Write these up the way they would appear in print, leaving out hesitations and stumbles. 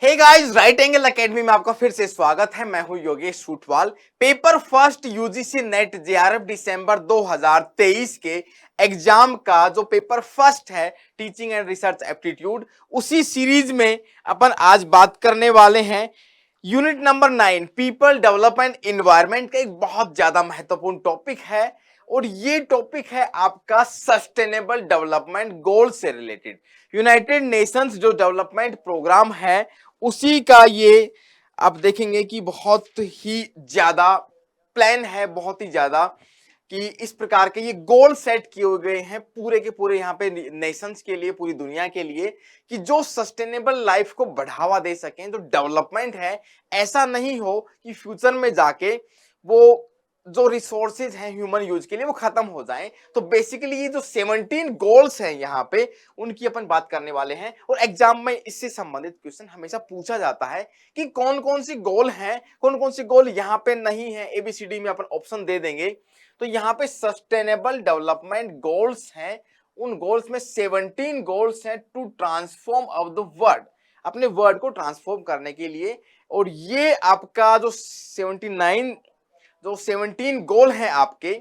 हे guys, right angle academy में आपका फिर से स्वागत है। मैं हूं Yogesh Sutwal. Paper first UGC NET JRF दिसंबर 2023 के एग्जाम का जो पेपर फर्स्ट है टीचिंग एंड रिसर्च एप्टीट्यूड, उसी सीरीज में अपन आज बात करने वाले हैं। Unit number 9 people development environment का एक बहुत ज्यादा महत्वपूर्ण टॉपिक है और ये टॉपिक है आपका सस्टेनेबल डेवलपमेंट गोल से रिलेटेड। यूनाइटेड नेशंस जो डेवलपमेंट प्रोग्राम है उसी का ये आप देखेंगे कि बहुत ही ज्यादा प्लान है, बहुत ही ज्यादा कि इस प्रकार के ये गोल सेट किए गए हैं पूरे के पूरे यहाँ पे नेशंस के लिए, पूरी दुनिया के लिए, कि जो सस्टेनेबल लाइफ को बढ़ावा दे सकें। जो डेवलपमेंट है ऐसा नहीं हो कि फ्यूचर में जाके वो जो रिसोर्सेज हैं ह्यूमन यूज के लिए वो खत्म हो जाएं। तो बेसिकली ये जो 17 गोल्स हैं यहाँ पे उनकी अपन बात करने वाले हैं और एग्जाम में इससे संबंधित क्वेश्चन हमेशा पूछा जाता है कि कौन कौन सी गोल हैं, कौन कौन सी गोल यहाँ पे नहीं है। एबीसीडी में अपन ऑप्शन दे देंगे। तो यहाँ पे सस्टेनेबल डेवलपमेंट गोल्स हैं, उन गोल्स में 17 गोल्स हैं to transform of the world, अपने वर्ड को ट्रांसफॉर्म करने के लिए। और ये आपका जो 17 गोल है आपके,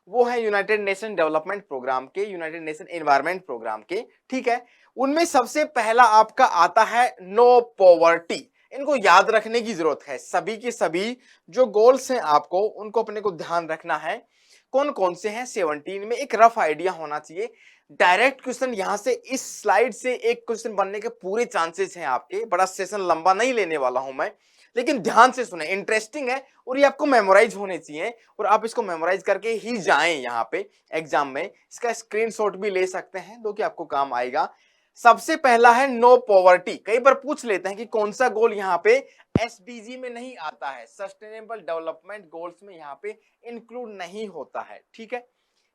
वो है यूनाइटेड नेशन डेवलपमेंट प्रोग्राम के, यूनाइटेड नेशन एनवायरमेंट प्रोग्राम के। ठीक है, उनमें सबसे पहला आपका आता है नो पॉवर्टी। इनको याद रखने की जरूरत है। सभी के सभी जो गोल्स हैं आपको उनको अपने को ध्यान रखना है। कौन कौन से हैं 17 में, एक रफ आइडिया होना चाहिए। डायरेक्ट क्वेश्चन यहां से इस स्लाइड से एक क्वेश्चन बनने के पूरे चांसेस हैं आपके। बड़ा सेशन लंबा नहीं लेने वाला हूं मैं, लेकिन ध्यान से सुने, इंटरेस्टिंग है और ये आपको मेमोराइज होने चाहिए और आप इसको मेमोराइज करके ही जाएं यहाँ पे एग्जाम में। इसका स्क्रीनशॉट भी ले सकते हैं जो कि आपको काम आएगा। सबसे पहला है नो पॉवर्टी। कई बार पूछ लेते हैं कि कौन सा गोल यहाँ पे एसडीजी में नहीं आता है, सस्टेनेबल डेवलपमेंट गोल्स में यहाँ पे इंक्लूड नहीं होता है। ठीक है,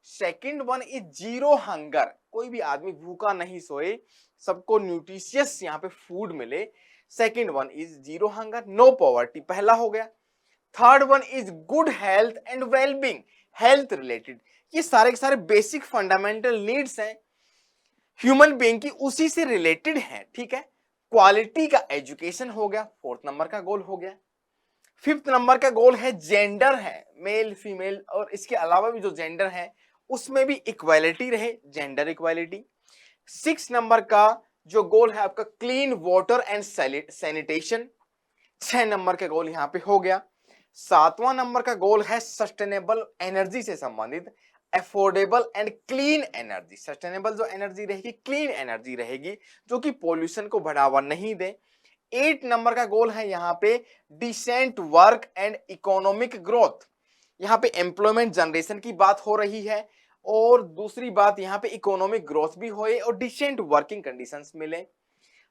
second one is zero hunger. कोई भी आदमी भूखा नहीं सोए, सबको न्यूट्रिशियस यहाँ पे फूड मिले। Second one is zero hunger, no poverty, पहला हो गया। Third one is good health and wellbeing, health related. ये सारे के सारे बेसिक फंडामेंटल नीड्स हैं ह्यूमन बीइंग की, उसी से रिलेटेड है। ठीक है, क्वालिटी का एजुकेशन हो गया, फोर्थ नंबर का गोल हो गया। फिफ्थ नंबर का गोल है जेंडर है, मेल फीमेल, और इसके अलावा भी जो जेंडर है उसमें भी इक्वालिटी रहे, जेंडर इक्वालिटी। सिक्स नंबर का जो गोल है आपका clean water and sanitation, 6 number का गोल यहां पे हो गया। सातवां नंबर का गोल है सस्टेनेबल एनर्जी से संबंधित, affordable and clean energy. Sustainable जो एनर्जी रहेगी, क्लीन एनर्जी रहेगी जो कि पॉल्यूशन को बढ़ावा नहीं दे। 8 नंबर का गोल है यहाँ पे decent work and economic growth. यहाँ पे एम्प्लॉयमेंट जनरेशन की बात हो रही है और दूसरी बात यहाँ पे इकोनॉमिक ग्रोथ भी होए और डिसेंट वर्किंग कंडीशंस मिले।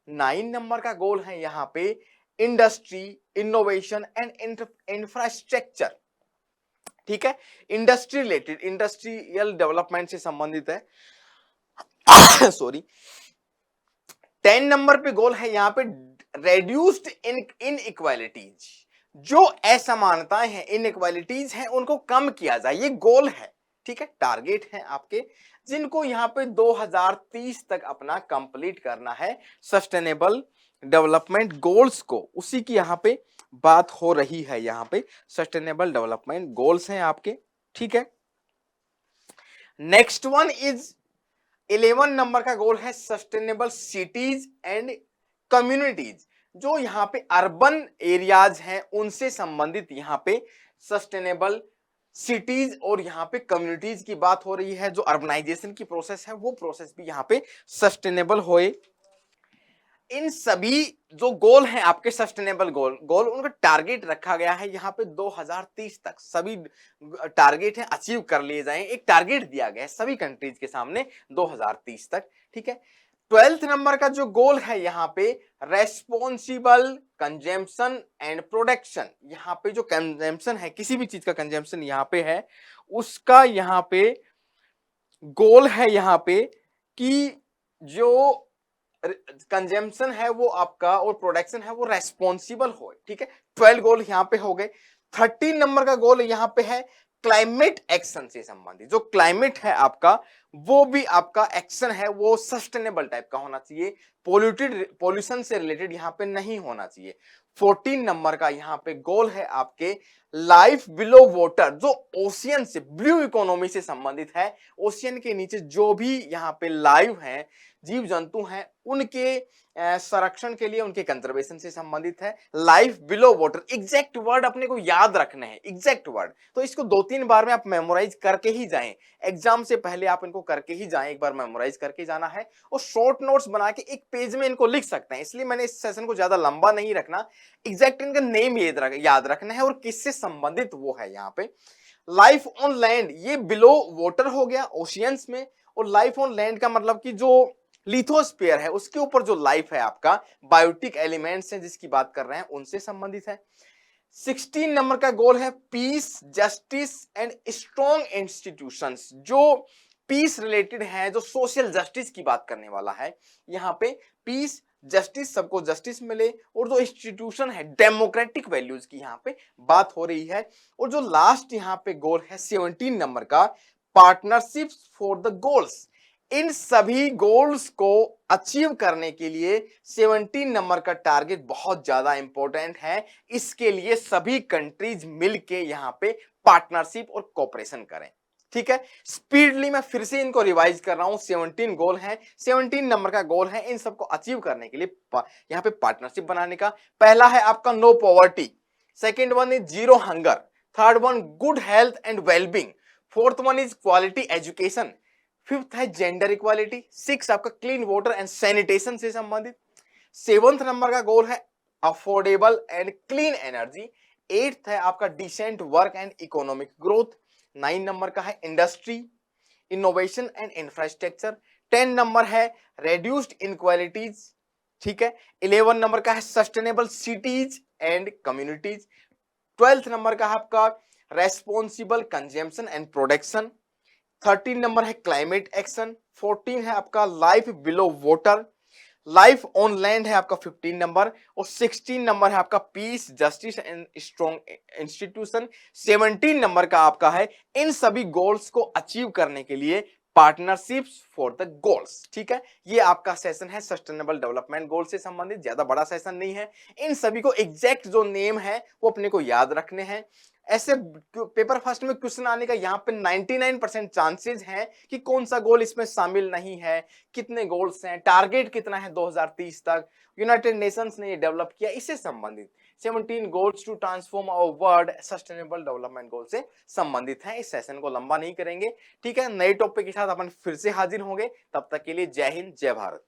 9 नंबर का गोल है यहाँ पे इंडस्ट्री, इनोवेशन एंड इंफ्रास्ट्रक्चर। ठीक है, इंडस्ट्री रिलेटेड, इंडस्ट्रियल डेवलपमेंट से संबंधित है सॉरी। 10 नंबर पे गोल है यहाँ पे रेड्यूस्ड इन इक्वालिटीज, जो असमानताएं हैं, इनइक्वालिटीज हैं, उनको कम किया जाए, ये गोल है। ठीक है, टारगेट है आपके जिनको यहाँ पे 2030 तक अपना कंप्लीट करना है सस्टेनेबल डेवलपमेंट गोल्स को, उसी की यहाँ पे बात हो रही है। यहाँ पे सस्टेनेबल डेवलपमेंट गोल्स हैं आपके। ठीक है, नेक्स्ट वन इज 11 नंबर का गोल है सस्टेनेबल सिटीज एंड कम्युनिटीज। जो यहाँ पे अर्बन एरियाज हैं उनसे संबंधित यहाँ पे सस्टेनेबल सिटीज और यहाँ पे कम्युनिटीज की बात हो रही है। जो अर्बनाइजेशन की प्रोसेस है वो प्रोसेस भी यहाँ पे सस्टेनेबल होए। इन सभी जो गोल हैं आपके सस्टेनेबल गोल उनका टारगेट रखा गया है यहाँ पे 2030 तक सभी टारगेट है अचीव कर लिए जाएं। एक टारगेट दिया गया है सभी कंट्रीज के सामने 2030 तक। ठीक है, 12th नंबर का जो गोल है यहाँ पे रेस्पॉन्सिबल कंजम्पशन एंड प्रोडक्शन। यहाँ पे जो कंजम्पशन है, किसी भी चीज का कंजम्पशन यहाँ पे है, उसका यहाँ पे गोल है यहाँ पे कि जो कंजम्पशन है वो आपका और प्रोडक्शन है वो रेस्पॉन्सिबल हो। ठीक है, 12 गोल यहां पे हो गए। 13 नंबर का गोल यहां पे है क्लाइमेट एक्शन से संबंधित। जो क्लाइमेट है आपका वो भी आपका एक्शन है वो सस्टेनेबल टाइप का होना चाहिए, पॉल्यूशन से रिलेटेड यहाँ पे नहीं होना चाहिए। 14 नंबर का यहाँ पे गोल है आपके लाइफ बिलो वाटर, जो ओशियन से, ब्लू इकोनॉमी से संबंधित है। ओशियन के नीचे जो भी यहाँ पे लाइव हैं, जीव जंतु हैं, उनके संरक्षण के लिए, उनके कंजर्वेशन से संबंधित है। Life below water, exact word अपने को याद रखने हैं, एग्जैक्ट वर्ड, तो इसको 2-3 बार में आप मेमोराइज करके ही जाएं। एग्जाम से पहले आप इनको करके ही जाएं, एक बार मेमोराइज करके जाना है और शॉर्ट नोट्स बना के एक पेज में इनको लिख सकते हैं। इसलिए मैंने इस सेशन को ज्यादा लंबा नहीं रखना, एग्जैक्ट इनका नेम याद रखना है और किससे संबंधित वो है। यहाँ पे लाइफ ऑन लैंड, ये बिलो वाटर हो गया ओशियंस में, और लाइफ ऑन लैंड का मतलब कि जो लिथोस्फीयर है उसके ऊपर जो लाइफ है आपका, बायोटिक एलिमेंट्स हैं जिसकी बात कर रहे हैं, उनसे संबंधित है। 16 नंबर का गोल है peace, justice and strong institutions, जो पीस रिलेटेड है, जो सोशल जस्टिस की बात करने वाला है। यहाँ पे पीस, जस्टिस, सबको जस्टिस मिले, और जो इंस्टीट्यूशन है डेमोक्रेटिक वैल्यूज की यहाँ पे बात हो रही है। और जो लास्ट यहाँ पे गोल है 17 नंबर का, पार्टनरशिप्स फॉर द गोल्स। इन सभी गोल्स को अचीव करने के लिए 17 नंबर का टारगेट बहुत ज्यादा इंपॉर्टेंट है। इसके लिए सभी कंट्रीज मिलके यहाँ पे पार्टनरशिप और कोऑपरेशन करें। ठीक है, स्पीडली मैं फिर से इनको रिवाइज कर रहा हूं। 17 गोल है, 17 नंबर का गोल है, इन सबको अचीव करने के लिए यहाँ पे पार्टनरशिप बनाने का। पहला है आपका no poverty, second one is zero hunger, third one good health and wellbeing, fourth one is quality education, fifth है जेंडर इक्वालिटी, सिक्स आपका क्लीन वाटर एंड सैनिटेशन से संबंधित, सेवंथ नंबर का गोल है affordable and clean energy, eighth है आपका decent work and economic growth, 9 number का है industry, innovation and infrastructure, 10 number है रेड्यूस्ड इनक्वालिटीज, ठीक है, 11 नंबर का है sustainable cities and communities, 12th number का है आपका responsible consumption and production, 13 number है क्लाइमेट एक्शन, 14 है आपका life below water, life on land है आपका 15 नंबर, और 16 नंबर है आपका peace, justice and strong institution, 17 number का आपका है इन सभी गोल्स को अचीव करने के लिए पार्टनरशिप्स फॉर द गोल्स। ठीक है, ये आपका सेशन है सस्टेनेबल डेवलपमेंट गोल से संबंधित, ज्यादा बड़ा सेशन नहीं है। इन सभी को एग्जैक्ट जो नेम है वो अपने को याद रखने हैं। ऐसे पेपर फर्स्ट में क्वेश्चन आने का यहाँ पे 99% चांसेस हैं कि कौन सा गोल इसमें शामिल नहीं है, कितने गोल्स हैं, टारगेट कितना है 2030 तक, यूनाइटेड नेशंस ने ये डेवलप किया, इससे संबंधित 17 goals to transform our world sustainable development goal से संबंधित है। इस सेशन को लंबा नहीं करेंगे। ठीक है, नए टॉपिक के साथ अपन फिर से हाजिर होंगे, तब तक के लिए जय हिंद, जय भारत।